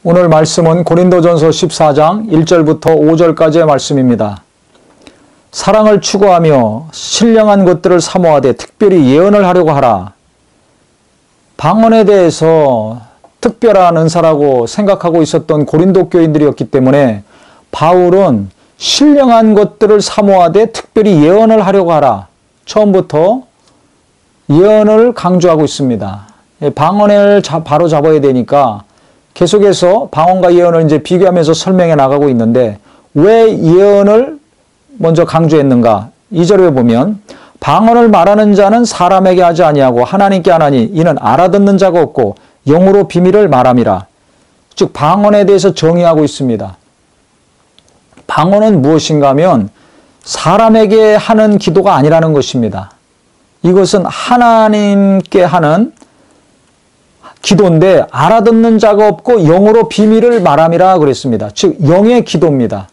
오늘 말씀은 고린도전서 14장 1절부터 5절까지의 말씀입니다. 사랑을 추구하며 신령한 것들을 사모하되 특별히 예언을 하려고 하라. 방언에 대해서 특별한 은사라고 생각하고 있었던 고린도 교인들이었기 때문에 바울은 신령한 것들을 사모하되 특별히 예언을 하려고 하라. 처음부터 예언을 강조하고 있습니다. 방언을 바로 잡아야 되니까 계속해서 방언과 예언을 이제 비교하면서 설명해 나가고 있는데 왜 예언을 먼저 강조했는가? 2절에 보면 방언을 말하는 자는 사람에게 하지 아니하고 하나님께 하나니 이는 알아듣는 자가 없고 영으로 비밀을 말함이라. 즉 방언에 대해서 정의하고 있습니다. 방언은 무엇인가 하면 사람에게 하는 기도가 아니라는 것입니다. 이것은 하나님께 하는 기도인데 알아듣는 자가 없고 영으로 비밀을 말함이라 그랬습니다. 즉 영의 기도입니다.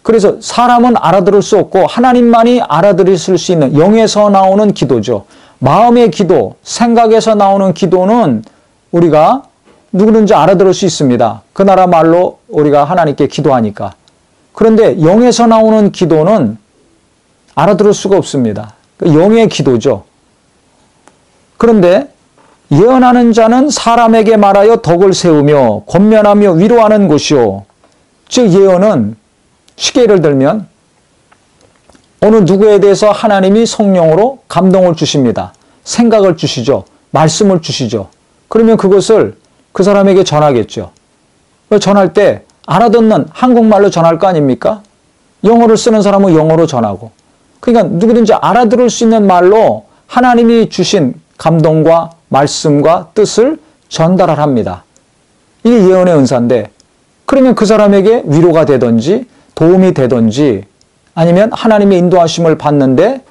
그래서 사람은 알아들을 수 없고 하나님만이 알아들으실 수 있는 영에서 나오는 기도죠. 마음의 기도, 생각에서 나오는 기도는 우리가 누구든지 알아들을 수 있습니다. 그 나라 말로 우리가 하나님께 기도하니까. 그런데 영에서 나오는 기도는 알아들을 수가 없습니다. 영의 기도죠. 그런데 예언하는 자는 사람에게 말하여 덕을 세우며 권면하며 위로하는 것이요. 즉 예언은 쉽게 예를 들면 어느 누구에 대해서 하나님이 성령으로 감동을 주십니다. 생각을 주시죠. 말씀을 주시죠. 그러면 그것을 그 사람에게 전하겠죠. 전할 때 알아듣는 한국말로 전할 거 아닙니까? 영어를 쓰는 사람은 영어로 전하고. 그러니까 누구든지 알아들을 수 있는 말로 하나님이 주신 감동과 말씀과 뜻을 전달을 합니다. 이게 예언의 은사인데 그러면 그 사람에게 위로가 되든지 도움이 되든지 아니면 하나님의 인도하심을 받는데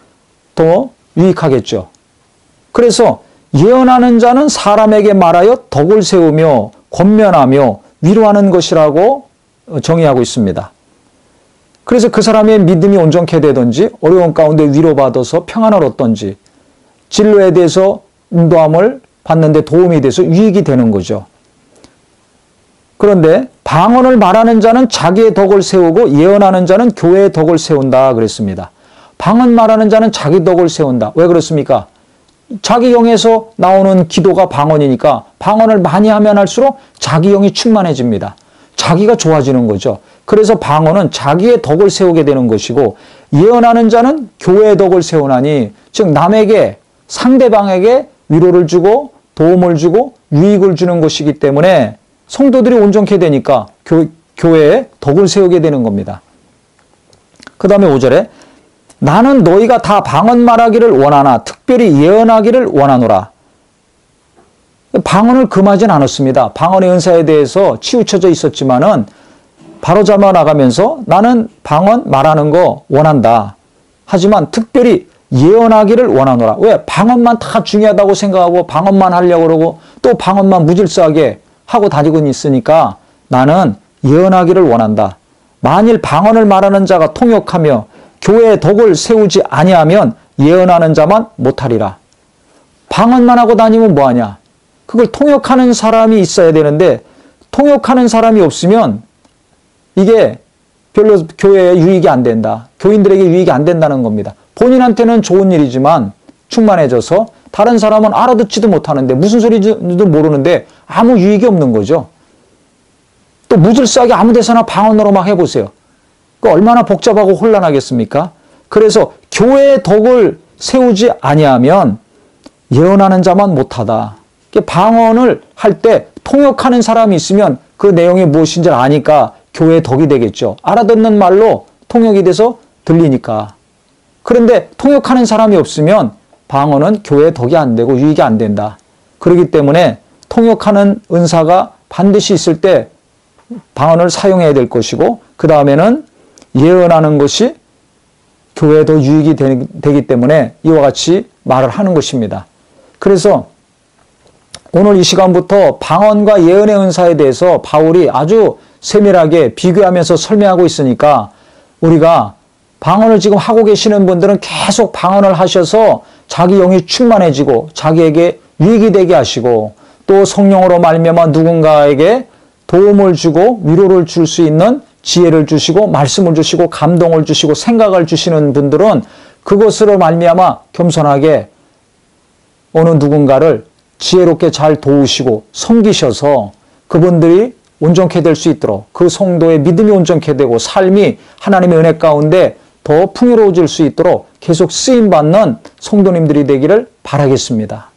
더 유익하겠죠. 그래서 예언하는 자는 사람에게 말하여 덕을 세우며 권면하며 위로하는 것이라고 정의하고 있습니다. 그래서 그 사람의 믿음이 온전케 되든지 어려운 가운데 위로받아서 평안을 얻든지 진로에 대해서 인도함을 받는데 도움이 돼서 유익이 되는 거죠. 그런데 방언을 말하는 자는 자기의 덕을 세우고 예언하는 자는 교회의 덕을 세운다 그랬습니다. 방언 말하는 자는 자기 덕을 세운다. 왜 그렇습니까? 자기 영에서 나오는 기도가 방언이니까 방언을 많이 하면 할수록 자기 영이 충만해집니다. 자기가 좋아지는 거죠. 그래서 방언은 자기의 덕을 세우게 되는 것이고 예언하는 자는 교회의 덕을 세우나니 즉 남에게 상대방에게 위로를 주고 도움을 주고 유익을 주는 것이기 때문에 성도들이 온전케 되니까 교회에 덕을 세우게 되는 겁니다. 그 다음에 5절에 나는 너희가 다 방언 말하기를 원하나 특별히 예언하기를 원하노라. 방언을 금하진 않았습니다. 방언의 은사에 대해서 치우쳐져 있었지만은 바로잡아 나가면서 나는 방언 말하는 거 원한다. 하지만 특별히 예언하기를 원하노라. 왜? 방언만 다 중요하다고 생각하고 방언만 하려고 그러고 또 방언만 무질서하게 하고 다니고 있으니까 나는 예언하기를 원한다. 만일 방언을 말하는 자가 통역하며 교회의 덕을 세우지 아니하면 예언하는 자만 못하리라. 방언만 하고 다니면 뭐하냐? 그걸 통역하는 사람이 있어야 되는데 통역하는 사람이 없으면 이게 별로 교회에 유익이 안 된다. 교인들에게 유익이 안 된다는 겁니다. 본인한테는 좋은 일이지만 충만해져서 다른 사람은 알아듣지도 못하는데 무슨 소리인지도 모르는데 아무 유익이 없는 거죠. 또 무질서하게 아무 데서나 방언으로 막 해보세요. 그 얼마나 복잡하고 혼란하겠습니까? 그래서 교회의 덕을 세우지 아니하면 예언하는 자만 못하다. 방언을 할 때 통역하는 사람이 있으면 그 내용이 무엇인지 아니까 교회의 덕이 되겠죠. 알아듣는 말로 통역이 돼서 들리니까. 그런데 통역하는 사람이 없으면 방언은 교회의 덕이 안 되고 유익이 안 된다. 그렇기 때문에 통역하는 은사가 반드시 있을 때 방언을 사용해야 될 것이고 그 다음에는 예언하는 것이 교회에 더 유익이 되기 때문에 이와 같이 말을 하는 것입니다. 그래서 오늘 이 시간부터 방언과 예언의 은사에 대해서 바울이 아주 세밀하게 비교하면서 설명하고 있으니까 우리가 방언을 지금 하고 계시는 분들은 계속 방언을 하셔서 자기 영이 충만해지고 자기에게 유익이 되게 하시고 또 성령으로 말미암아 누군가에게 도움을 주고 위로를 줄 수 있는 지혜를 주시고 말씀을 주시고 감동을 주시고 생각을 주시는 분들은 그것으로 말미암아 겸손하게 어느 누군가를 지혜롭게 잘 도우시고 섬기셔서 그분들이 온전케 될 수 있도록 그 성도의 믿음이 온전케 되고 삶이 하나님의 은혜 가운데 더 풍요로워질 수 있도록 계속 쓰임받는 성도님들이 되기를 바라겠습니다.